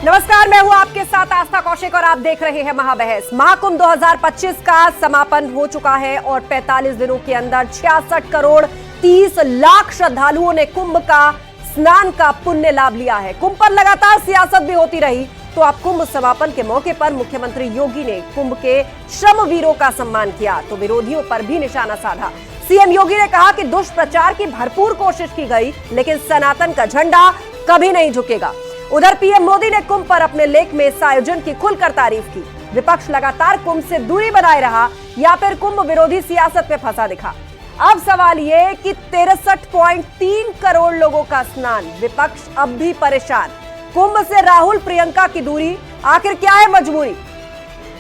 नमस्कार, मैं हूं आपके साथ आस्था कौशिक और आप देख रहे हैं महाबहस। महाकुंभ 2025 का समापन हो चुका है और 45 दिनों के अंदर 66 करोड़ 30 लाख श्रद्धालुओं ने कुंभ का स्नान का पुण्य लाभ लिया है। कुंभ पर लगातार सियासत भी होती रही, तो अब कुंभ समापन के मौके पर मुख्यमंत्री योगी ने कुंभ के श्रमवीरों का सम्मान किया, तो विरोधियों पर भी निशाना साधा। सीएम योगी ने कहा कि दुष्प्रचार की भरपूर कोशिश की गई, लेकिन सनातन का झंडा कभी नहीं झुकेगा। उधर पीएम मोदी ने कुंभ पर अपने लेख में इस आयोजन की खुलकर तारीफ की। विपक्ष लगातार कुंभ से दूरी बनाए रहा या फिर कुंभ विरोधी सियासत में फंसा दिखा। अब सवाल ये कि 63.3 करोड़ लोगों का स्नान, विपक्ष अब भी परेशान। कुंभ से राहुल प्रियंका की दूरी, आखिर क्या है मजबूरी?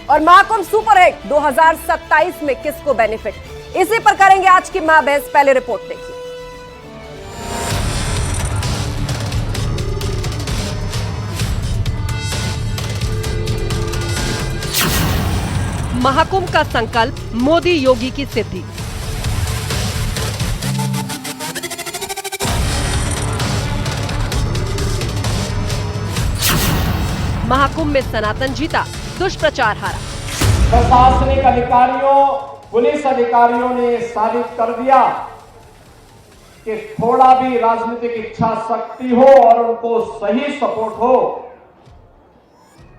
और महाकुंभ सुपरहिट 2027 में किसको बेनिफिट? इसी पर करेंगे आज की महाबहस। पहले रिपोर्ट देखिए। महाकुंभ का संकल्प, मोदी योगी की सिद्धि। महाकुंभ में सनातन जीता, दुष्प्रचार हारा। प्रशासनिक अधिकारियों, पुलिस अधिकारियों ने साबित कर दिया कि थोड़ा भी राजनीतिक इच्छा शक्ति हो और उनको सही सपोर्ट हो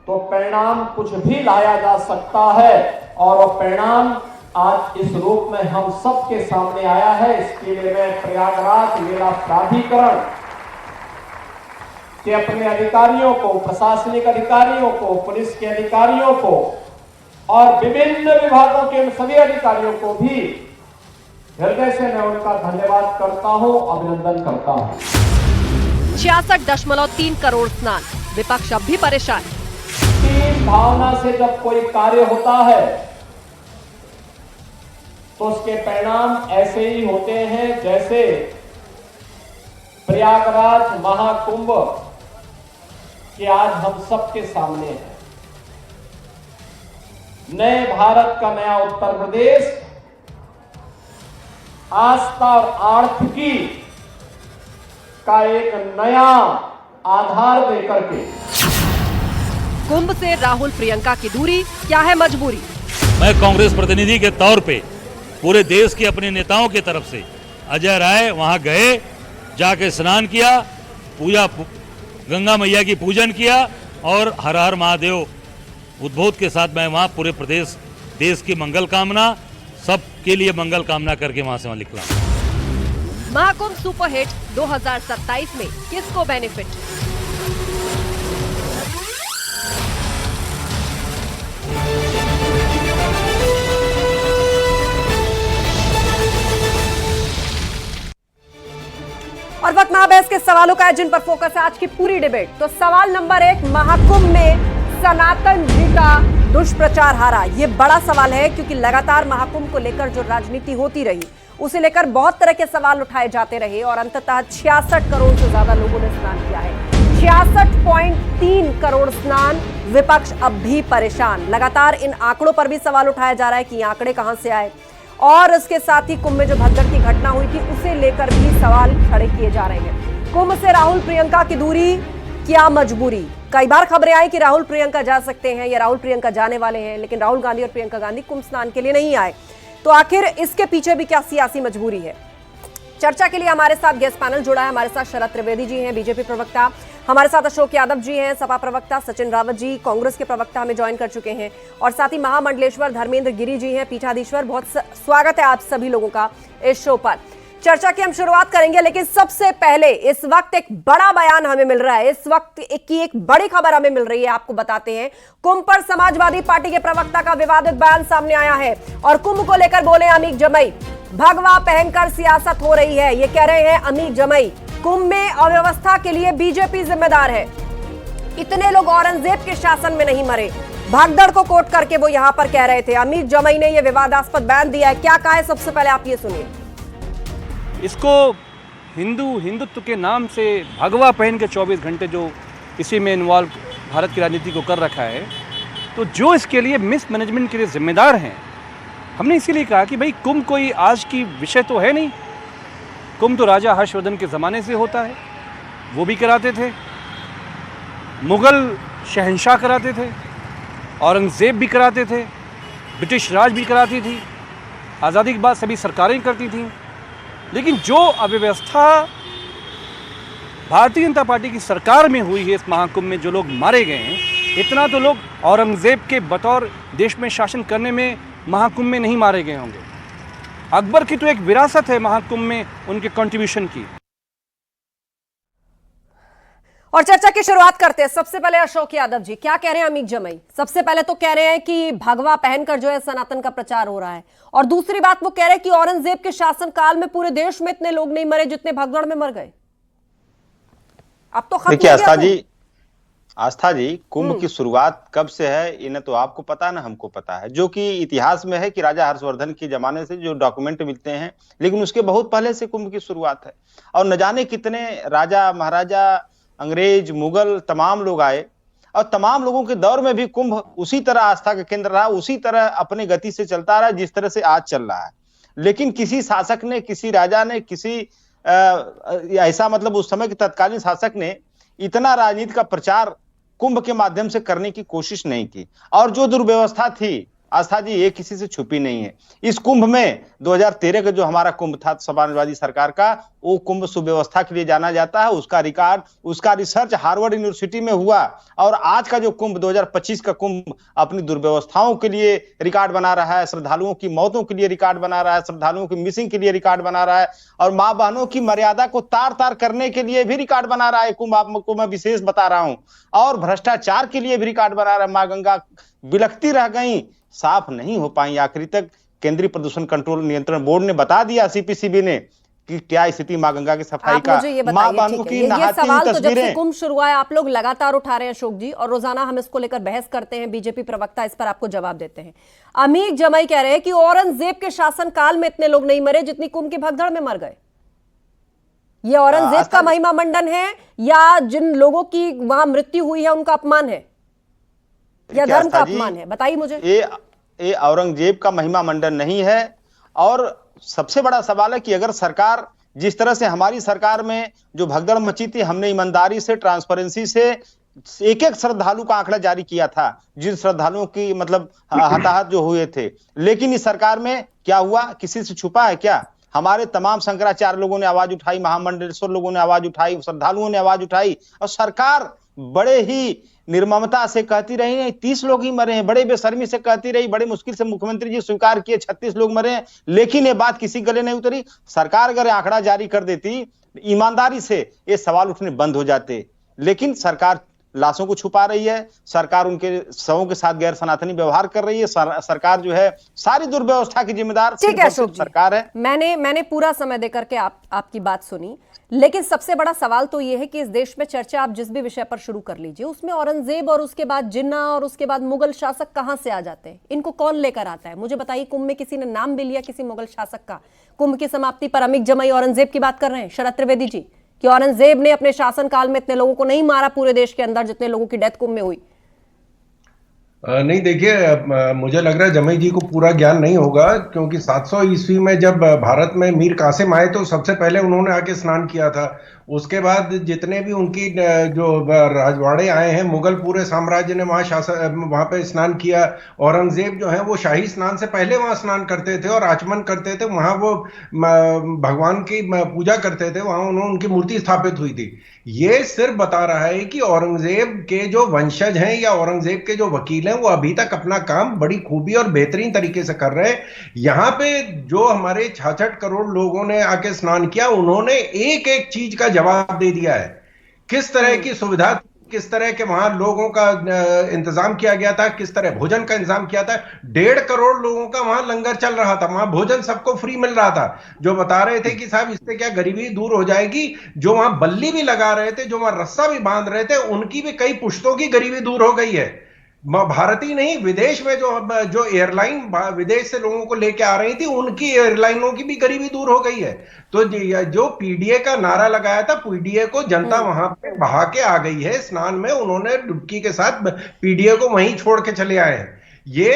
तो परिणाम कुछ भी लाया जा सकता है। और वो परिणाम आज इस रूप में हम सबके सामने आया है। इसके लिए मैं प्रयागराज मेला प्राधिकरण के अपने अधिकारियों को, प्रशासनिक अधिकारियों को, पुलिस के अधिकारियों को और विभिन्न विभागों के सभी अधिकारियों को भी हृदय से मैं उनका धन्यवाद करता हूं, अभिनंदन करता हूं। 66.3 करोड़ स्नान, विपक्ष अब भी परेशान। टीम भावना से जब कोई कार्य होता है तो उसके परिणाम ऐसे ही होते हैं जैसे प्रयागराज महाकुंभ कि आज हम सबके सामने है। नए भारत का नया उत्तर प्रदेश आस्था और आर्थिकी का एक नया आधार देकर के। कुंभ से राहुल प्रियंका की दूरी, क्या है मजबूरी? मैं कांग्रेस प्रतिनिधि के तौर पे पूरे देश के अपने नेताओं की तरफ से अजय राय वहां गए, जाके स्नान किया, पूजा गंगा मैया की पूजन किया और हर हर महादेव उद्बोध के साथ मैं वहां पूरे प्रदेश देश की मंगल कामना, सबके लिए मंगल कामना करके वहां से निकला। महाकुंभ सुपरहिट 2027 में किसको बेनिफिट? और वक्त महाबहस के सवालों का है जिन पर फोकस है आज की पूरी डिबेट। तो सवाल नंबर 1, महाकुंभ में सनातन जीता, दुष्प्रचार हारा। ये बड़ा सवाल है क्योंकि लगातार महाकुंभ को लेकर जो राजनीति होती रही उसे लेकर बहुत तरह के सवाल उठाए जाते रहे और अंततः 66 करोड़ से ज्यादा लोगों ने स्नान किया है। 66.3 करोड़ स्नान, विपक्ष अब भी परेशान। लगातार इन आंकड़ों पर भी सवाल उठाया जा रहा है कि ये आंकड़े कहां से आए, और इसके साथ ही कुंभ में जो भगदड़ की घटना हुई थी उसे लेकर भी सवाल खड़े किए जा रहे हैं। कुंभ से राहुल प्रियंका की दूरी, क्या मजबूरी? कई बार खबरें आई कि राहुल प्रियंका जा सकते हैं या राहुल प्रियंका जाने वाले हैं, लेकिन राहुल गांधी और प्रियंका गांधी कुंभ स्नान के लिए नहीं आए। तो आखिर इसके पीछे भी क्या सियासी मजबूरी है? चर्चा के लिए हमारे साथ गेस्ट पैनल जुड़ा है। हमारे साथ शरद त्रिवेदी जी हैं, बीजेपी प्रवक्ता। हमारे साथ अशोक यादव जी हैं, सपा प्रवक्ता। सचिन रावत जी, कांग्रेस के प्रवक्ता, हमें ज्वाइन कर चुके हैं। और साथ ही महामंडलेश्वर धर्मेंद्र गिरी जी हैं, पीठाधीश्वर। बहुत स्वागत है आप सभी लोगों का इस शो पर। चर्चा की हम शुरुआत करेंगे, लेकिन सबसे पहले इस वक्त एक बड़ा बयान हमें मिल रहा है। इस वक्त एक बड़ी खबर हमें मिल रही है, आपको बताते हैं। कुंभ पर समाजवादी पार्टी के प्रवक्ता का विवादित बयान सामने आया है और कुंभ को लेकर बोले अमीर जमई, भगवा पहनकर सियासत हो रही है, ये कह रहे हैं अमीर जमई। कुंभ में अव्यवस्था के लिए बीजेपी जिम्मेदार है। इतने लोग औरंगजेब के शासन में नहीं मरे, भागदड़ को कोट करके वो यहां पर कह रहे थे। अमीर जमई ने यह विवादास्पद बयान दिया है। क्या कहा है, सबसे पहले आप ये सुनिए। इसको हिंदुत्व के नाम से भगवा पहन के 24 घंटे जो इसी में इन्वॉल्व भारत की राजनीति को कर रखा है, तो जो इसके लिए मिस मैनेजमेंट के लिए जिम्मेदार हैं, हमने इसीलिए कहा कि भाई कुंभ कोई आज की विषय तो है नहीं। कुंभ तो राजा हर्षवर्धन के ज़माने से होता है, वो भी कराते थे। मुगल शहंशाह कराते थे, औरंगज़ेब भी कराते थे, ब्रिटिश राज भी कराती थी, आज़ादी के बाद सभी सरकारें करती थीं। लेकिन जो अव्यवस्था भारतीय जनता पार्टी की सरकार में हुई है, इस महाकुंभ में जो लोग मारे गए हैं, इतना तो लोग औरंगज़ेब के बतौर देश में शासन करने में महाकुंभ में नहीं मारे गए होंगे। अकबर की तो एक विरासत है महाकुंभ में उनके कंट्रीब्यूशन की। और चर्चा की शुरुआत करते हैं। सबसे पहले अशोक यादव जी, क्या कह रहे हैं अमीक जमई? सबसे पहले तो कह रहे हैं कि भगवा पहनकर जो है सनातन का प्रचार हो रहा है, और दूसरी बात वो कह रहे हैं कि औरंगजेब के शासनकाल में पूरे देश में इतने लोग नहीं मरे जितने भगदड़ में मर गए। अब तो खत्म हो गया। आस्था जी, कुंभ की शुरुआत कब से है ये न तो आपको पता न हमको पता है, जो कि इतिहास में है कि राजा हर्षवर्धन के जमाने से जो डॉक्यूमेंट मिलते हैं, लेकिन उसके बहुत पहले से कुंभ की शुरुआत है। और न जाने कितने राजा महाराजा, अंग्रेज, मुगल, तमाम लोग आए, और तमाम लोगों के दौर में भी कुंभ उसी तरह आस्था का केंद्र रहा, उसी तरह अपने गति से चलता रहा जिस तरह से आज चल रहा है। लेकिन किसी शासक ने, किसी राजा ने, किसी ऐसा मतलब उस समय के तत्कालीन शासक ने इतना राजनीति का प्रचार कुंभ के माध्यम से करने की कोशिश नहीं की। और जो दुर्व्यवस्था थी आस्था जी, ये किसी से छुपी नहीं है। इस कुंभ में 2013 का जो हमारा कुंभ था समाजवादी सरकार का, वो कुंभ सुव्यवस्था के लिए जाना जाता है। उसका रिकॉर्ड, उसका रिसर्च हार्वर्ड यूनिवर्सिटी में हुआ। और आज का जो कुंभ 2025 का कुंभ अपनी दुर्व्यवस्थाओं के लिए रिकॉर्ड बना रहा है, श्रद्धालुओं की मौतों के लिए रिकॉर्ड बना रहा है, श्रद्धालुओं की मिसिंग के लिए रिकॉर्ड बना रहा है, और माँ बहनों की मर्यादा को तार तार करने के लिए भी रिकॉर्ड बना रहा है कुंभ। आपको मैं विशेष बता रहा हूं, और भ्रष्टाचार के लिए भी रिकॉर्ड बना रहा है। माँ गंगा बिलखती रह गई, साफ नहीं हो पाई आखिरी तक। केंद्रीय प्रदूषण कंट्रोल नियंत्रण बोर्ड ने बता दिया, सीपीसीबी ने, कि क्या स्थिति मां गंगा की सफाई का। मां बहनों की नहाती हुई तस्वीरें। तो जब से कुंभ शुरू हुआ है आप लोग लगातार उठा रहे हैं अशोक जी, और रोजाना हम इसको लेकर बहस करते हैं, बीजेपी प्रवक्ता इस पर आपको जवाब देते हैं। अमीक जमई कह रहे हैं कि औरंगजेब के शासनकाल में इतने लोग नहीं मरे जितनी कुंभ की भगदड़ में मर गए। ये औरंगजेब का महिमा मंडन है, या जिन लोगों की वहां मृत्यु हुई है उनका अपमान है, या धर्म का अपमान है? बताइए मुझे। ये औरंगजेब का महिमा मंडन नहीं है। और सबसे बड़ा सवाल है कि अगर सरकार, जिस तरह से हमारी सरकार में जो भगदड़ मची थी, हमने ईमानदारी से, ट्रांसपेरेंसी से एक एक श्रद्धालु का आंकड़ा जारी किया था, जिन श्रद्धालुओं की मतलब हताहत जो हुए थे। लेकिन इस सरकार में क्या हुआ, किसी से छुपा है क्या? हमारे तमाम शंकराचार्य लोगों ने आवाज उठाई, महामंडलेश्वर लोगों ने आवाज उठाई, श्रद्धालुओं ने आवाज उठाई, और सरकार बड़े ही निर्ममता से कहती रही है 30 लोग ही मरे हैं, बड़े बेशर्मी से कहती रही, बड़े मुश्किल से मुख्यमंत्री जी स्वीकार किए 36 लोग मरे हैं। लेकिन ये बात किसी गले नहीं उतरी। सरकार अगर आंकड़ा जारी कर देती ईमानदारी से, ये सवाल उठने बंद हो जाते। लेकिन सरकार लाशों को छुपा रही है, सरकार उनके शवों के साथ गैर सनातनी व्यवहार कर रही है। सरकार जो है सारी दुर्व्यवस्था की जिम्मेदार सरकार है। मैंने पूरा समय देकर के आपकी बात सुनी, लेकिन सबसे बड़ा सवाल तो यह है कि इस देश में चर्चा आप जिस भी विषय पर शुरू कर लीजिए, उसमें औरंगजेब और उसके बाद जिन्ना और उसके बाद मुगल शासक कहां से आ जाते हैं? इनको कौन लेकर आता है? मुझे बताइए। कुंभ में किसी ने नाम भी लिया किसी मुगल शासक का? कुंभ की समाप्ति पर अमीक जमई औरंगजेब की बात कर रहे हैं, शरद त्रिवेदी जी, कि औरंगजेब ने अपने शासनकाल में इतने लोगों को नहीं मारा पूरे देश के अंदर जितने लोगों की डेथ कुंभ में हुई। नहीं, देखिए, मुझे लग रहा है जमई जी को पूरा ज्ञान नहीं होगा, क्योंकि 700 ईस्वी में जब भारत में मीर कासिम आए तो सबसे पहले उन्होंने आके स्नान किया था। उसके बाद जितने भी उनकी जो राजवाड़े आए हैं, मुगल पूरे साम्राज्य ने वहां पे स्नान किया। औरंगजेब जो है वो शाही स्नान से पहले वहां स्नान करते थे और आचमन करते थे, वहां वो भगवान की पूजा करते थे, वहां उनकी मूर्ति स्थापित हुई थी। ये सिर्फ बता रहा है कि औरंगजेब के जो वंशज हैं या औरंगजेब के जो वकील हैं, वो अभी तक अपना काम बड़ी खूबी और बेहतरीन तरीके से कर रहे हैं। यहाँ पे जो हमारे 66 करोड़ लोगों ने आके स्नान किया, उन्होंने एक एक चीज का जवाब दे दिया है। किस तरह की सुविधा, किस तरह के वहां लोगों का इंतजाम किया गया था, किस तरह भोजन का इंतजाम किया था। 1.5 करोड़ लोगों का वहां लंगर चल रहा था, वहां भोजन सबको फ्री मिल रहा था। जो बता रहे थे कि साहब इससे क्या गरीबी दूर हो जाएगी, जो वहां बल्ली भी लगा रहे थे, जो वहां रस्सा भी बांध रहे थे, उनकी भी कई पुश्तों की गरीबी दूर हो गई है। भारतीय नहीं, विदेश में जो एयरलाइन विदेश से लोगों को लेके आ रही थी, उनकी एयरलाइनों की भी गरीबी दूर हो गई है। तो जो पीडीए का नारा लगाया था, पीडीए को जनता वहां पे बहा के आ गई है स्नान में। उन्होंने डुबकी के साथ पीडीए को वहीं छोड़ के चले आए हैं। ये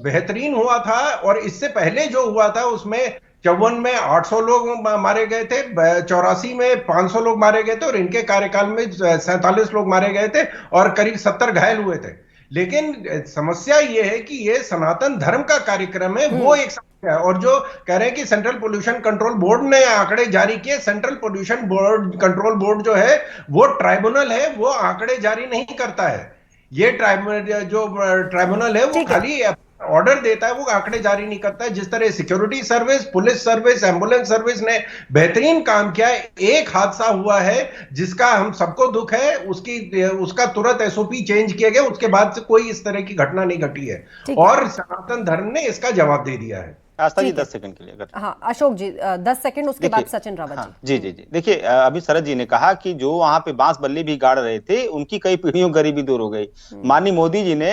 बेहतरीन हुआ था। और इससे पहले जो हुआ था उसमें 54 में 800 लोग मारे गए थे, 84 में 500 लोग मारे गए थे और इनके कार्यकाल में 47 लोग मारे गए थे और करीब 70 घायल हुए थे। लेकिन समस्या ये है कि ये सनातन धर्म का कार्यक्रम है, वो एक समस्या है। और जो कह रहे हैं कि सेंट्रल पोल्यूशन कंट्रोल बोर्ड ने आंकड़े जारी किए, central pollution board control board जो है वो ट्राइब्यूनल है, वो आंकड़े जारी नहीं करता है। ये ट्राइब्यूनल है वो खाली ऑर्डर देता है, वो आंकड़े जारी नहीं करता है। जिस तरह security service, police service, ambulance service ने बेहतरीन काम किया है। एक हादसा हुआ है जिसका हम सबको दुख है, उसका तुरंत एसओपी चेंज किया गया, उसके बाद से कोई इस तरह की घटना नहीं घटी है और सनातन धर्म ने इसका जवाब दे दिया है। आस्था जी 10 सेकंड के लिए अगर। हाँ अशोक जी 10 सेकंड, उसके बाद सचिन रावत हाँ, जी। देखिए अभी शरद जी ने कहा कि जो वहां पे बांस बल्ली भी गाड़ रहे थे उनकी कई पीढ़ियों गरीबी दूर हो गई। माननीय मोदी जी ने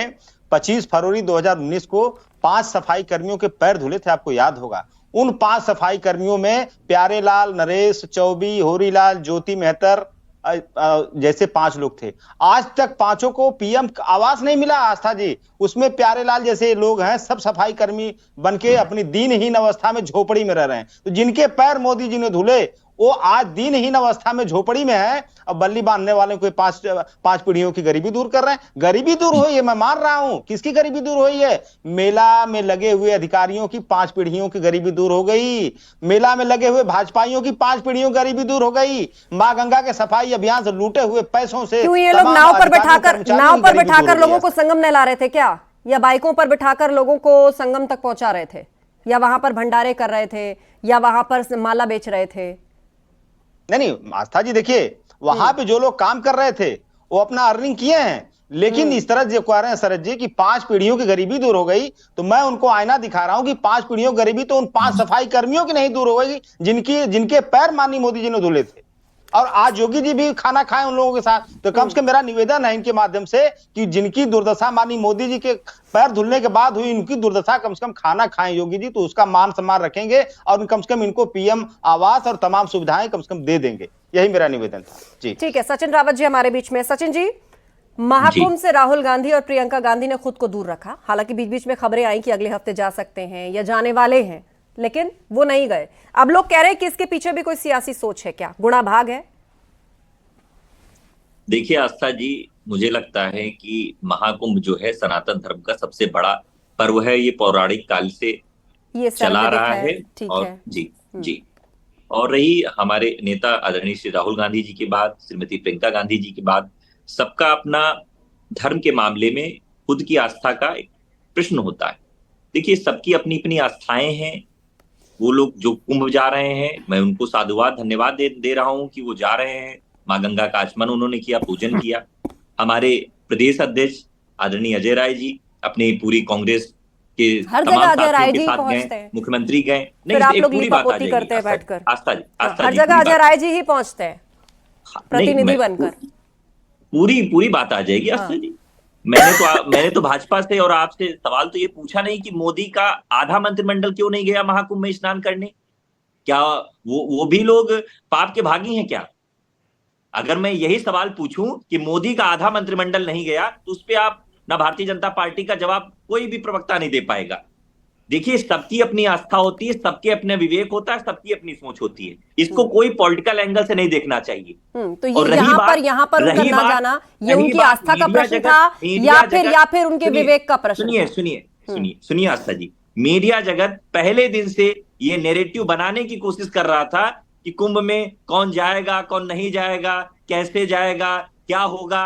25 फरवरी 2019 को 5 सफाई कर्मियों के पैर धुले थे, आपको याद होगा। उन 5 सफाई कर्मियों में प्यारेलाल, नरेश, चौबी, होरीलाल, ज्योति मेहतर जैसे 5 लोग थे। आज तक 5 को पीएम आवास नहीं मिला आस्था जी। उसमें प्यारेलाल जैसे लोग हैं, सब सफाई कर्मी बनके अपनी दीनहीन अवस्था में झोपड़ी में रह रहे हैं। तो जिनके पैर मोदी जी ने धुले वो आज दीनहीन अवस्था में झोपड़ी में है, अब बल्ली बांधने वाले को 5 पीढ़ियों की गरीबी दूर कर रहे हैं। गरीबी दूर हुई है, मैं मान रहा हूं। किसकी गरीबी दूर हुई है? मेला में लगे हुए अधिकारियों की 5 पीढ़ियों की गरीबी दूर हो गई। मेला में लगे हुए भाजपाइयों की 5 पीढ़ियों की गरीबी दूर हो गई। मां गंगा के सफाई अभियान से लूटे हुए पैसों से क्यों ये लोग नाव पर बैठाकर लोगों को संगम नहला रहे थे क्या, या बाइकों पर बिठाकर लोगों को संगम तक पहुंचा रहे थे, या वहां पर भंडारे कर रहे थे, या वहां पर माला बेच रहे थे? नहीं आस्था जी, देखिए वहां पे जो लोग काम कर रहे थे वो अपना अर्निंग किए हैं, लेकिन इस तरह जो कह रहे हैं शरद जी कि 5 पीढ़ियों की गरीबी दूर हो गई, तो मैं उनको आईना दिखा रहा हूं कि 5 पीढ़ियों की गरीबी तो उन 5 सफाई कर्मियों की नहीं दूर हो गई जिनके पैर माननीय मोदी जी ने धुले थे। और आज योगी जी भी खाना खाए उन लोगों के साथ। तो कम से कम मेरा निवेदन है इनके माध्यम से कि जिनकी दुर्दशा माननीय मोदी जी के पैर धुलने के बाद हुई, इनकी दुर्दशा, कम से कम खाना खाएं योगी जी, तो उसका मान सम्मान रखेंगे और कम से कम इनको पीएम आवास और तमाम सुविधाएं कम से कम दे देंगे। यही मेरा निवेदन था जी। ठीक है, सचिन रावत जी हमारे बीच में। सचिन जी, महाकुंभ से राहुल गांधी और प्रियंका गांधी ने खुद को दूर रखा। हालांकि बीच बीच में खबरें आई कि अगले हफ्ते जा सकते हैं या जाने वाले हैं, लेकिन वो नहीं गए। अब लोग कह रहे हैं कि इसके पीछे भी कोई सियासी सोच है क्या, गुणा भाग है? देखिए आस्था जी, मुझे लगता है कि महाकुंभ जो है सनातन धर्म का सबसे बड़ा पर्व है। ये पौराणिक काल से ये चला रहा है। और है। जी और रही हमारे नेता आदरणीय श्री राहुल गांधी जी के बाद, श्रीमती प्रियंका गांधी जी के बाद, सबका अपना धर्म के मामले में खुद की आस्था का एक प्रश्न होता है। देखिए सबकी अपनी अपनी आस्थाएं हैं। वो लोग जो कुंभ जा रहे हैं, मैं उनको साधुवाद धन्यवाद दे रहा हूं कि वो जा रहे हैं। मां गंगा का आचमन उन्होंने किया, पूजन किया। हमारे प्रदेश अध्यक्ष आदरणीय अजय राय जी अपनी पूरी कांग्रेस के तमाम साथियों के साथ गए, मुख्यमंत्री गए। नहीं, एक पूरी बात आ जाएगी आस्था जी, हर जगह अजय राय जी ही पहुंचते हैं प्रतिनिधि बनकर। पूरी बात आ जाएगी आस्था जी। मैंने तो भाजपा से और आपसे सवाल तो ये पूछा नहीं कि मोदी का आधा मंत्रिमंडल क्यों नहीं गया महाकुंभ में स्नान करने। क्या वो भी लोग पाप के भागी हैं क्या? अगर मैं यही सवाल पूछूं कि मोदी का आधा मंत्रिमंडल नहीं गया, तो उस पे आप ना भारतीय जनता पार्टी का जवाब कोई भी प्रवक्ता नहीं दे पाएगा। देखिए सबकी अपनी आस्था होती है, सबके अपने विवेक होता है, सबकी अपनी सोच होती है। इसको कोई पॉलिटिकल एंगल से नहीं देखना चाहिए। तो ये यहाँ पर करना जाना ये उनकी आस्था का प्रश्न था या फिर उनके विवेक का प्रश्न? सुनिए आस्था जी, मीडिया जगत पहले दिन से ये नैरेटिव बनाने की कोशिश कर रहा था कि कुंभ में कौन जाएगा, कौन नहीं जाएगा, कैसे जाएगा, क्या होगा।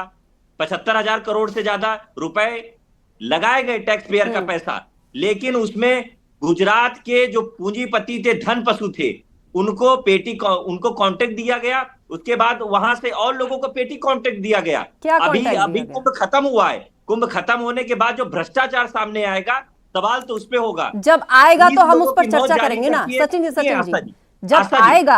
75,000 करोड़ से ज्यादा रुपए लगाए गए टैक्स पेयर का पैसा, लेकिन उसमें गुजरात के जो पूंजीपति थे, धन पशु थे, उनको कॉन्ट्रैक्ट दिया गया। उसके बाद वहां से और लोगों को पेटी कॉन्ट्रैक्ट दिया गया। अभी कुंभ खत्म हुआ है। कुंभ खत्म होने के बाद जो भ्रष्टाचार सामने आएगा, सवाल तो उस पे होगा। जब आएगा तो हम उस पर चर्चा करेंगे ना सचिन जी। जब आएगा,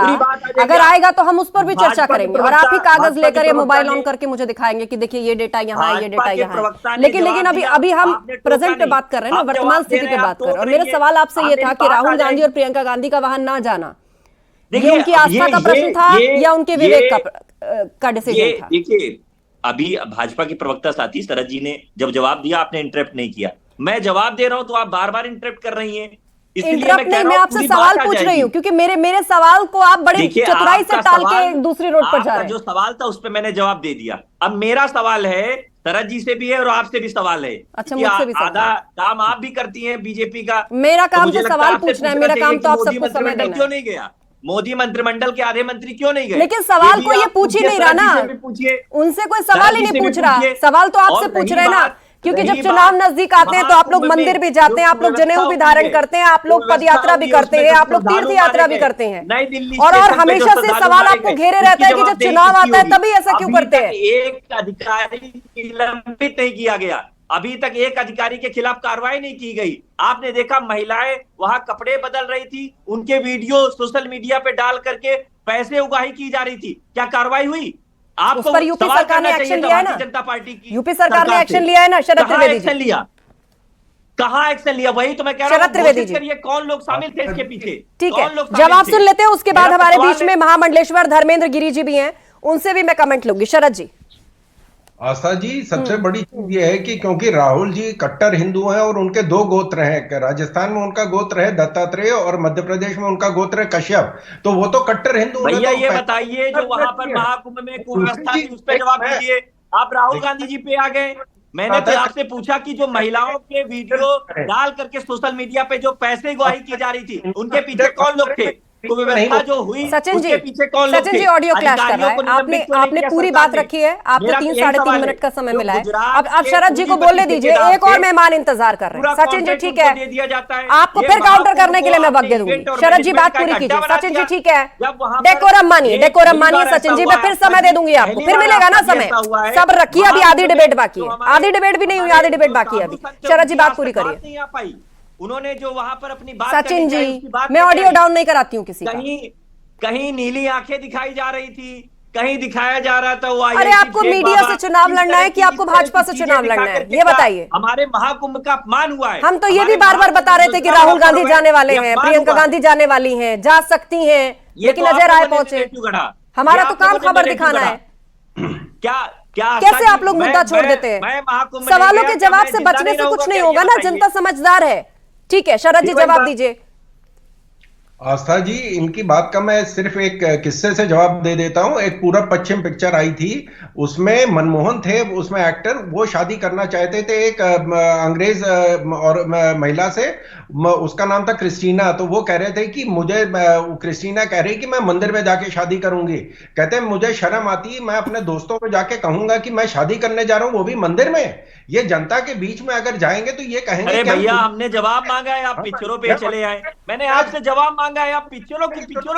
अगर आएगा तो हम उस पर भी चर्चा करेंगे और आप ही कागज लेकर या मोबाइल ऑन करके मुझे दिखाएंगे कि देखिए ये डेटा यहाँ है, ये डेटा यहाँ है। लेकिन अभी हम प्रेजेंट पे बात कर रहे हैं ना, वर्तमान स्थिति पे बात कर रहे हैं। और मेरा सवाल आपसे ये था कि राहुल गांधी और प्रियंका गांधी का वहां ना जाना, ये उनकी आस्था का प्रश्न था या उनके विवेक का डिसीजन था? देखिए अभी भाजपा के प्रवक्ता साथी शरद जी ने जब जवाब दिया, आपने इंटरप्ट नहीं किया। मैं जवाब दे रहा हूं तो आप बार बार इंटरप्ट कर रही हैं। इंटरप्ट नहीं, मैं आपसे सवाल पूछ रही हूँ क्योंकि मेरे सवाल को आप बड़ी चतुराई से टाल के दूसरी रोड पर जा रहे हैं। जो सवाल था उस पर मैंने जवाब दे दिया। अब मेरा सवाल है, शरद जी से भी है और आपसे भी सवाल है। अच्छा, मुझसे भी आधा काम आप भी करती हैं बीजेपी का। मेरा काम तो सवाल पूछना है, मेरा काम तो आप सबको समय देना है। क्यों नहीं गया मोदी मंत्रिमंडल के आधे मंत्री, क्यों नहीं गए? लेकिन सवाल को ये पूछ ही नहीं रहा ना, उनसे कोई सवाल ही नहीं पूछ रहा। सवाल तो आपसे पूछ रहे हैं ना, क्योंकि जब चुनाव नजदीक आते हैं तो आप लोग मंदिर भी जाते हैं, आप लोग जनेऊ भी धारण करते हैं, आप लोग पद यात्रा भी करते हैं, आप लोग तीर्थ यात्रा भी करते हैं, और हमेशा से सवाल आपको घेरे रहता है कि जब चुनाव आता है तभी ऐसा क्यों करते हैं। एक अधिकारी निलंबित नहीं किया गया, अभी तक एक अधिकारी के खिलाफ कार्रवाई नहीं की गई। आपने देखा महिलाएं वहां कपड़े बदल रही थी, उनके वीडियो सोशल मीडिया पे डाल करके पैसे उगाही की जा रही थी, क्या कार्रवाई हुई? उस पर यूपी सरकार ने एक्शन लिया है ना, जनता पार्टी की यूपी सरकार ने एक्शन लिया है ना। शरद त्रिवेदी जी लिया, कहाँ एक्शन लिया? वही तो मैं कह रहा हूं, शरद त्रिवेदी जी करिए कौन लोग शामिल थे इसके पीछे। ठीक है, जवाब सुन लेते हैं, उसके बाद हमारे बीच में महामंडलेश्वर धर्मेंद्र गिरी जी भी हैं, उनसे भी मैं कमेंट लूंगी। शरद जी। आस्था जी, सबसे बड़ी चीज ये है कि क्योंकि राहुल जी कट्टर हिंदू हैं और उनके दो गोत्र हैं, राजस्थान में उनका गोत्र है दत्तात्रेय और मध्य प्रदेश में उनका गोत्र है कश्यप, तो वो तो कट्टर हिंदू। भैया ये बताइए, जो वहां पर महाकुंभ में कुव्यवस्था थी उस पर जवाब दीजिए। आप राहुल गांधी जी पे आ गए। मैंने तो आपसे पूछा कि जो महिलाओं के वीडियो डाल करके सोशल मीडिया पे जो पैसे गुहाही की जा रही थी, उनके पीछे कौन लोग थे? कुव्यवस्था जो हुई सचिन जी, पीछे कौन लोग थे? सचिन जी ऑडियो क्लैश कर रहा है। आपने पूरी बात रखी है, आपको 3-3.5 मिनट का समय मिला है। अब शरद जी को बोलने दीजिए, एक और मेहमान इंतजार कर रहे हैं। सचिन जी ठीक है, आपको फिर काउंटर करने के लिए मैं वक्त दे दूंगी। शरद जी बात पूरी कीजिए। सचिन जी ठीक है, डेकोरम मानिए सचिन जी, मैं फिर समय दे दूंगी आपको, फिर मिलेगा ना समय। सब रखिए, अभी आधी डिबेट बाकी है, आधी डिबेट भी नहीं हुई, आधी डिबेट बाकी है अभी। शरद जी बात पूरी करिए। उन्होंने जो वहां पर अपनी बात सचिन जी, मैं ऑडियो डाउन नहीं कराती हूँ किसी का। कहीं नीली आंखें दिखाई जा रही थी, कहीं दिखाया जा रहा था वो। अरे आपको मीडिया से चुनाव लड़ना है कि आपको भाजपा से चुनाव लड़ना है, ये बताइए। हमारे महाकुंभ का अपमान हुआ है। हम तो ये भी बार बार बता रहे थे कि राहुल गांधी जाने वाले हैं, प्रियंका गांधी जाने वाली हैं, जा सकती हैं, लेकिन अजय राय पहुंचे। हमारा तो काम खबर दिखाना है। क्या कैसे आप लोग मुद्दा छोड़ देते हैं? सवालों के जवाब से बचने से कुछ नहीं होगा ना, जनता समझदार है। ठीक है, शरद जी जवाब दीजिए। आस्था जी, इनकी बात का मैं सिर्फ एक किस्से से जवाब दे देता हूं। एक पूरब पश्चिम पिक्चर आई थी, उसमें मनमोहन थे उसमें एक्टर, वो शादी करना चाहते थे एक अंग्रेज और महिला से, उसका नाम था क्रिस्टीना। तो वो कह रहे थे कि मुझे, क्रिस्टीना कह रही कि मैं मंदिर में जाके शादी करूंगी। कहते मुझे शर्म आती, मैं अपने दोस्तों को जाके कहूंगा कि मैं शादी करने जा रहा हूं, वो भी मंदिर में। ये जनता के बीच में अगर जाएंगे तो ये कहेंगे। अरे भैया, हमने जवाब मांगा है, आप पिक्चरों पे चले आए। मैंने आपसे जवाब मांगा है, आप पिक्चरों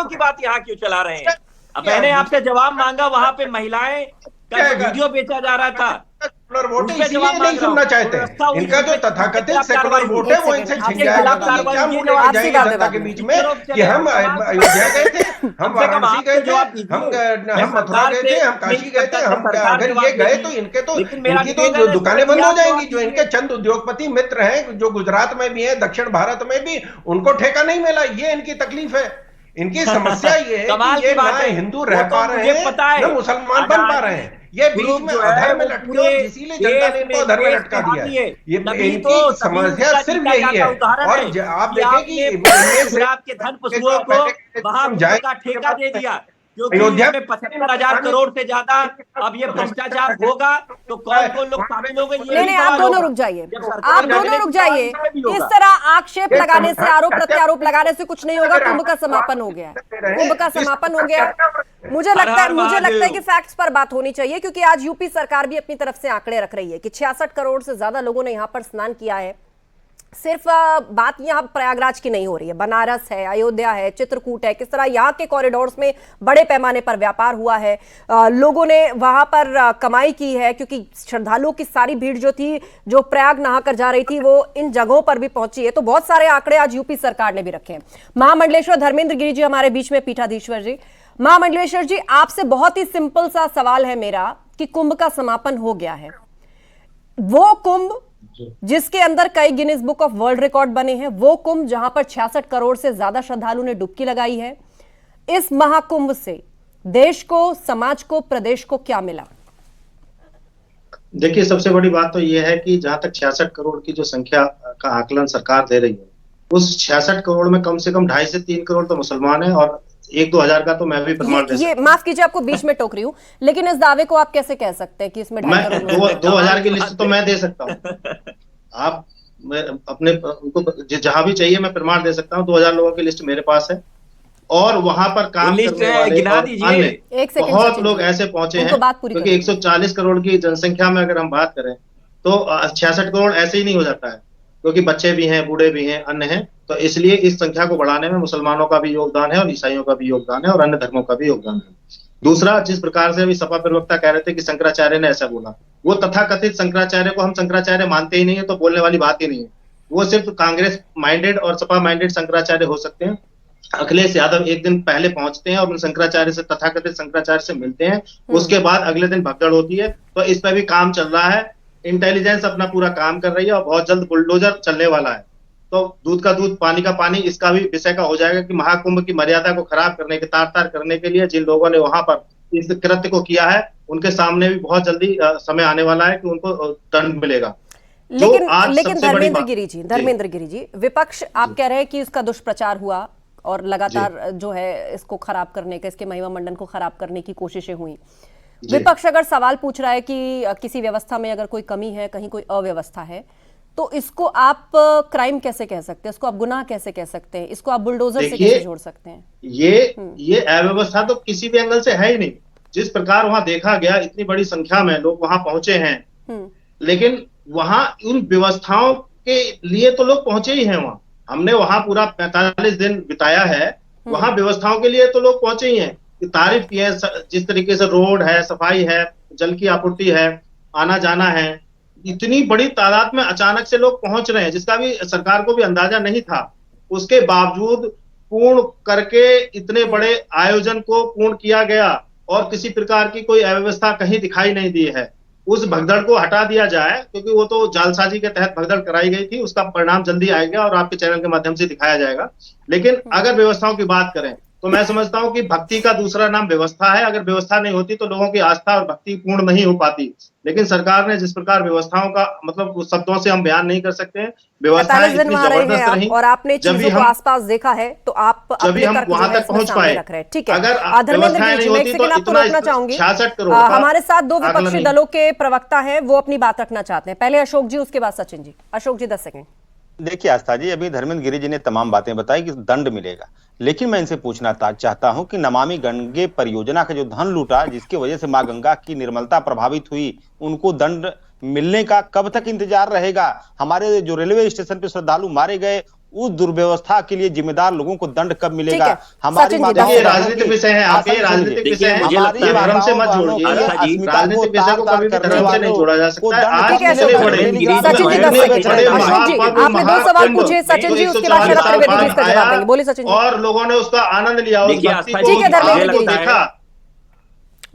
की बात यहाँ क्यों चला रहे हैं? अब मैंने आपसे जवाब मांगा, वहां पे महिलाएं का जो वीडियो बेचा जा रहा था, सेकुलर वोट है, इसलिए नहीं सुनना चाहते। इनका जो तथाकथित सेकुलर वोट है वो इनसे छिन जाएगा। तो क्या मुंह लेके जाएंगे जनता के बीच में कि हम अयोध्या गए थे, हम वाराणसी गए थे, हम मथुरा गए थे, हम काशी गए थे। हम अगर ये गए तो इनकी तो दुकानें बंद हो जाएंगी। जो इनके चंद उद्योगपति मित्र हैं, जो गुजरात में भी है, दक्षिण भारत में भी, उनको ठेका नहीं मिला। ये इनकी तकलीफ है। इनकी समस्या ये है कि ये ना हिंदू रह पा रहे हैं, ना मुसलमान बन पा रहे हैं। ये बीच में अधर में लटके, और इसीलिए जनता ने इनको अधर में लटका दिया है। ये इनकी समस्या सिर्फ यही है। और आप देखें कि गुजरात के धन पशुओं को महाकुंभ का ठेका दे दिया, अयोध्या में 75,000 करोड़ से ज्यादा। अब ये भ्रष्टाचार होगा तो कौन कौन लोग शामिल हो गए? नहीं, आप दोनों रुक जाइए, आप दोनों रुक जाइए। इस तरह आक्षेप लगाने से, आरोप प्रत्यारोप लगाने से कुछ नहीं होगा। कुंभ का समापन हो गया, कुंभ का समापन हो गया। मुझे लगता है कि फैक्ट्स पर बात होनी चाहिए, क्योंकि आज यूपी सरकार भी अपनी तरफ से आंकड़े रख रही है कि 66 करोड़ से ज्यादा लोगों ने यहाँ पर स्नान किया है। सिर्फ बात यहाँ प्रयागराज की नहीं हो रही है, बनारस है, अयोध्या है, चित्रकूट है, किस तरह यहाँ के कॉरिडोर्स में बड़े पैमाने पर व्यापार हुआ है, लोगों ने वहां पर कमाई की है, क्योंकि श्रद्धालुओं की सारी भीड़ जो थी, जो प्रयाग नहाकर जा रही थी, वो इन जगहों पर भी पहुंची है। तो बहुत सारे आंकड़े आज यूपी सरकार ने भी रखे हैं। महामंडलेश्वर धर्मेंद्र गिरी जी हमारे बीच में, पीठाधीश्वर जी। महामंडलेश्वर जी, आपसे बहुत ही सिंपल सा सवाल है मेरा कि कुंभ का समापन हो गया है, वो कुंभ जिसके अंदर कई Guinness book of world record बने हैं, वो कुंभ जहां पर 66 करोड़ से ज्यादा श्रद्धालु ने डुबकी लगाई है, इस महाकुंभ से देश को, समाज को, प्रदेश को क्या मिला? देखिए, सबसे बड़ी बात तो यह है कि जहां तक 66 करोड़ की जो संख्या का आकलन सरकार दे रही है, उस 66 करोड़ में कम से कम 2.5 से 3 करोड़ तो मुसलमान है, और 1-2 हजार का तो मैं भी प्रमाण दे सकता ये माफ कीजिए, आपको बीच में टोक रही हूँ, लेकिन इस दावे को आप कैसे कह सकते हैं कि इसमें 2.5 मैं करोड़ लोग 2,000 की लिस्ट तो मैं दे सकता हूँ। आप मैं अपने उनको जहां भी चाहिए मैं प्रमाण दे सकता हूँ। 2,000 लोगों की लिस्ट मेरे पास है, और वहां पर काम करने वाले गिना और दीजिए। अन्य एक सेकंड बहुत सचिन लोग जी, ऐसे पहुंचे उनको हैं, बात पूरी क्योंकि करने 140 करोड़ की जनसंख्या में अगर हम बात करें तो 66 करोड़ ऐसे ही नहीं हो जाता है, क्योंकि बच्चे भी हैं, बूढ़े भी हैं, अन्य हैं। तो इसलिए इस संख्या को बढ़ाने में मुसलमानों का भी योगदान है, और ईसाइयों का भी योगदान है, और अन्य धर्मों का भी योगदान है। दूसरा, जिस प्रकार से अभी सपा प्रवक्ता कह रहे थे कि शंकराचार्य ने ऐसा बोला, वो तथाकथित शंकराचार्य को हम शंकराचार्य मानते ही नहीं है, तो बोलने वाली बात ही नहीं है। वो सिर्फ कांग्रेस माइंडेड और सपा माइंडेड शंकराचार्य हो सकते हैं। अखिलेश यादव एक दिन पहले पहुंचते हैं और उन शंकराचार्य से, तथाकथित शंकराचार्य से मिलते हैं, उसके बाद अगले दिन भगदड़ होती है। तो इस पर भी काम चल रहा है, इंटेलिजेंस अपना पूरा काम कर रही है, और बहुत जल्द बुलडोजर चलने वाला है। तो दूध का दूध पानी का पानी इसका भी विषय का हो जाएगा कि महाकुंभ की मर्यादा को खराब करने के, तार तार करने के लिए जिन लोगों ने वहां पर इस कृत्य को किया है, उनके सामने भी बहुत जल्दी समय आने वाला है कि उनको दंड मिलेगा। लेकिन धर्मेंद्र गिरी जी, विपक्ष आप कह रहे हैं कि उसका दुष्प्रचार हुआ और लगातार जो है इसको खराब करने का, इसके महिमा मंडन को खराब करने की कोशिशें हुई। विपक्ष अगर सवाल पूछ रहा है कि किसी व्यवस्था में अगर कोई कमी है, कहीं कोई अव्यवस्था है, तो इसको आप क्राइम कैसे कह सकते हैं, इसको आप गुनाह कैसे कह सकते हैं, इसको आप बुलडोजर से कैसे जोड़ सकते हैं? ये अव्यवस्था तो किसी भी एंगल से है ही नहीं। जिस प्रकार वहां देखा गया, इतनी बड़ी संख्या में लोग वहां पहुंचे हैं, लेकिन वहां उन व्यवस्थाओं के लिए तो लोग पहुंचे ही हैं। वहां हमने वहां पूरा 45 दिन बिताया है, वहां व्यवस्थाओं के लिए तो लोग पहुंचे ही हैं। तारीफ की है, जिस तरीके से रोड है, सफाई है, जल की आपूर्ति है, आना जाना है, इतनी बड़ी तादाद में अचानक से लोग पहुंच रहे हैं, जिसका भी सरकार को भी अंदाजा नहीं था। उसके बावजूद पूर्ण करके इतने बड़े आयोजन को पूर्ण किया गया, और किसी प्रकार की कोई अव्यवस्था कहीं दिखाई नहीं दी है। उस भगदड़ को हटा दिया जाए, क्योंकि वो तो जालसाजी के तहत भगदड़ कराई गई थी, उसका परिणाम जल्दी आएगा और आपके चैनल के माध्यम से दिखाया जाएगा। लेकिन अगर व्यवस्थाओं की बात करें तो मैं समझता हूं कि भक्ति का दूसरा नाम व्यवस्था है। अगर व्यवस्था नहीं होती तो लोगों की आस्था और भक्ति पूर्ण नहीं हो पाती। लेकिन सरकार ने जिस प्रकार व्यवस्थाओं का, मतलब शब्दों से हम बयान नहीं कर सकते हैं, व्यवस्थाएं इतनी जबरदस्त रही, और आपने चीजों को आसपास देखा है, तो आप जब हम वहां तक पहुंच पाए। ठीक है, अगर धर्मेंद्र जी, मैं एक सेकंड आपको रोकना चाहूंगी। 66 करोड़ हमारे साथ दो विपक्षी दलों के प्रवक्ता हैं, वो अपनी बात रखना चाहते हैं। पहले अशोक जी, उसके बाद सचिन जी। अशोक जी 10 सेकंड। देखिए आस्था जी, अभी धर्मेंद्र गिरी जी ने तमाम बातें बताई कि दंड मिलेगा, लेकिन मैं इनसे पूछना चाहता हूं कि नमामि गंगे परियोजना का जो धन लूटा, जिसकी वजह से मां गंगा की निर्मलता प्रभावित हुई, उनको दंड मिलने का कब तक इंतजार रहेगा? हमारे जो रेलवे स्टेशन पे श्रद्धालु मारे गए, उस दुर्व्यवस्था के लिए जिम्मेदार लोगों को दंड कब मिलेगा? हमारी राजनीतिक विषय है, आपके राजनीतिक विषय है, धर्म से मत जोड़िए। राजनीतिक विषय को कभी भी धर्म से नहीं जोड़ा जा सकता है। आपने 2 सवाल पूछे सचिन जी, उसके बाद शरद त्रिवेदी जी इसका जवाब देंगे। बोलिए सचिन जी। और लोगों ने उसका आनंद लिया, उस भक्ति को, ठीक है धर्मेंद्र जी देखा।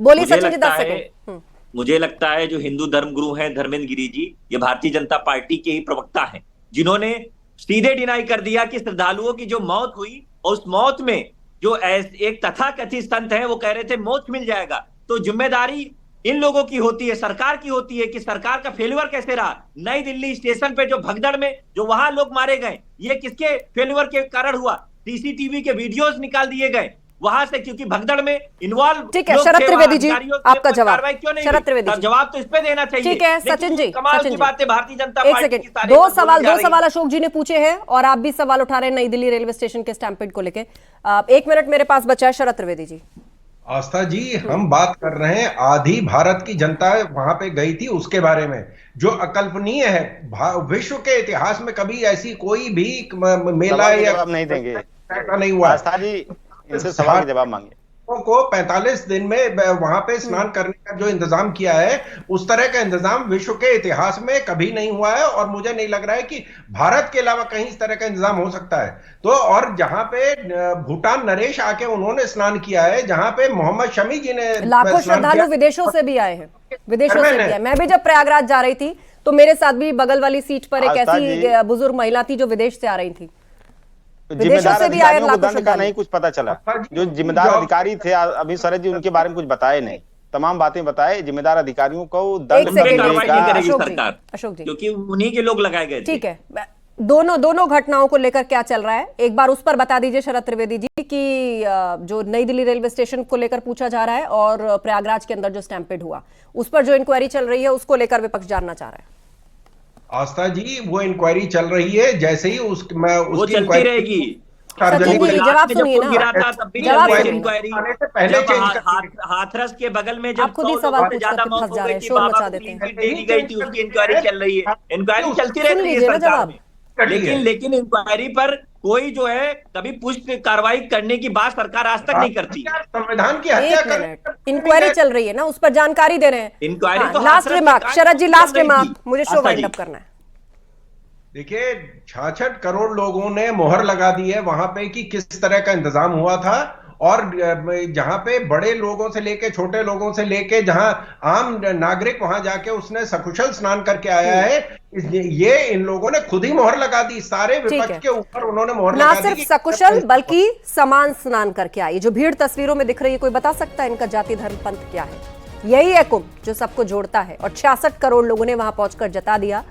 बोलिए सचिन जी 10 सेकंड। मुझे लगता है जो हिंदू धर्मगुरु हैं धर्मेंद्र गिरी जी, ये भारतीय जनता पार्टी के ही प्रवक्ता हैं, जिन्होंने सीधे डिनाई कर दिया कि श्रद्धालुओं की जो मौत हुई, और उस मौत में जो एक तथाकथित संत है वो कह रहे थे मौत मिल जाएगा, तो जिम्मेदारी इन लोगों की होती है, सरकार की होती है कि सरकार का फेल्यूर कैसे रहा। नई दिल्ली स्टेशन पे जो भगदड़ में जो वहां लोग मारे गए, ये किसके फेल्यूर के कारण हुआ? सीसीटीवी के वीडियोस निकाल दिए गए वहां से, क्योंकि भगदड़ में इन्वॉल्व। ठीक है शरद त्रिवेदी जी, आपका जवाब। शरद त्रिवेदी जी, जवाब तो इस पे देना चाहिए। ठीक है सचिन जी, कमाल की बात है भारतीय जनता पार्टी की। दो सवाल अशोक जी ने पूछे हैं, और आप भी सवाल उठा रहे हैं नई दिल्ली रेलवे स्टेशन के स्टैम्पेड को लेकर। 1 मिनट मेरे पास बचा है। शरद त्रिवेदी जी। आस्था जी, हम बात कर रहे हैं आधी भारत की जनता वहां पे गई थी, उसके बारे में जो अकल्पनीय है। विश्व के इतिहास में कभी ऐसी कोई भी मेला या नहीं देंगे, नहीं हुआ। आस्था जी इनसे सवाल के जवाब मांगे। को 45 दिन में वहां पे स्नान करने का जो इंतजाम किया है, उस तरह का इंतजाम विश्व के इतिहास में कभी नहीं हुआ है, और मुझे नहीं लग रहा है कि भारत के अलावा कहीं इस तरह का इंतजाम हो सकता है। तो और जहां पे भूटान नरेश आके उन्होंने स्नान किया है, जहां पे मोहम्मद शमी जी ने, लाखों श्रद्धालु विदेशों से भी आए हैं, विदेशों से भी आए। मैं भी जब प्रयागराज जा रही थी तो मेरे साथ भी बगल वाली सीट पर एक ऐसी बुजुर्ग महिला थी जो विदेश से आ रही थी। जिम्मेदार अधिकारियों को दंड का नहीं कुछ पता चला। जो जिम्मेदार अधिकारी थे अभी शरद जी, उनके बारे में कुछ बताए नहीं, तमाम बातें बताए। जिम्मेदार अधिकारियों को दंड कार्रवाई नहीं करेगी सरकार, अशोक जी, क्योंकि उन्हीं के लोग लगाए गए थे। ठीक है दोनों घटनाओं को लेकर क्या चल रहा है, एक बार उस पर बता दीजिए शरद त्रिवेदी जी कि जो नई दिल्ली रेलवे स्टेशन को लेकर पूछा जा रहा है और प्रयागराज के अंदर जो स्टैम्पेड हुआ उस पर जो इंक्वायरी चल रही है उसको लेकर विपक्ष जानना चाह रहा है। आस्था जी, वो इंक्वायरी चल रही है, जैसे ही वो चलती रहेगी। सचिन जी जवाब सुनिए ना, जवाब इंक्वायरी पहले हाथरस के बगल में जब खुद ही सवाल पूछ करके फंस जा रहे हैं, शोर मचा देते हैं। देरी गई थी उसकी इंक्वायरी चल रही है, इंक्वायरी चलती रहती है सरकार में, लेकिन इंक्वायरी पर कोई जो है कभी पुष्ट कार्रवाई करने की बात सरकार आज तक नहीं करती। संविधान की हत्या कर इंक्वायरी चल रही है ना, उस पर जानकारी दे रहे हैं। इंक्वायरी तो लास्ट रिमार्क शरद जी, लास्ट रिमार्क, मुझे शो वाइंड अप करना है। देखिए 66 करोड़ लोगों ने मोहर लगा दी है वहां पे कि किस तरह का इंतजाम हुआ था, और जहां पे बड़े लोगों से लेके छोटे लोगों से लेके जहां आम नागरिक वहां जाके उसने सकुशल स्नान करके आया है, ये इन लोगों ने खुद ही मोहर लगा दी, सारे विपक्ष के ऊपर उन्होंने मोहर लगा दी। ना सिर्फ सकुशल बल्कि समान स्नान करके आई। जो भीड़ तस्वीरों में दिख रही है, कोई बता सकता है इनका जाति धर्म पंथ क्या है? यही है कुंभ जो सबको जोड़ता है, और 66 करोड़ लोगों ने वहां पहुंचकर जता दिया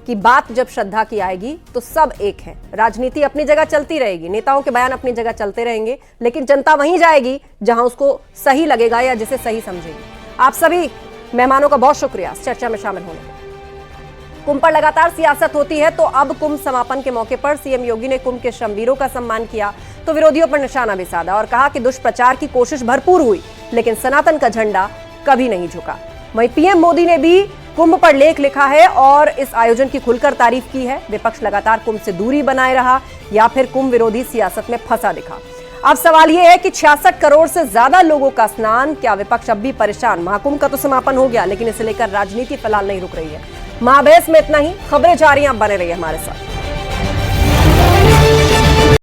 कि बात जब श्रद्धा की आएगी तो सब एक है। राजनीति अपनी जगह चलती रहेगी, नेताओं के बयान अपनी जगह चलते रहेंगे, लेकिन जनता वहीं जाएगी जहां उसको सही लगेगा या जिसे सही समझेगी। आप सभी मेहमानों का बहुत शुक्रिया इस चर्चा में शामिल होने। कुंभ पर लगातार सियासत होती है, तो अब कुंभ समापन के मौके पर सीएम योगी ने कुंभ के श्रमवीरों का सम्मान किया, तो विरोधियों पर निशाना भी साधा और कहा कि दुष्प्रचार की कोशिश भरपूर हुई, लेकिन सनातन का झंडा कभी नहीं झुका। वहीं पीएम मोदी ने भी कुंभ पर लेख लिखा है और इस आयोजन की खुलकर तारीफ की है। विपक्ष लगातार कुंभ से दूरी बनाए रहा या फिर कुंभ विरोधी सियासत में फंसा दिखा। अब सवाल यह है कि 66 करोड़ से ज्यादा लोगों का स्नान, क्या विपक्ष अब भी परेशान? महाकुंभ का तो समापन हो गया, लेकिन इसे लेकर राजनीति फिलहाल नहीं रुक रही है। महाबेस में इतना ही, खबरें जारी, आप बने रहिए हमारे साथ।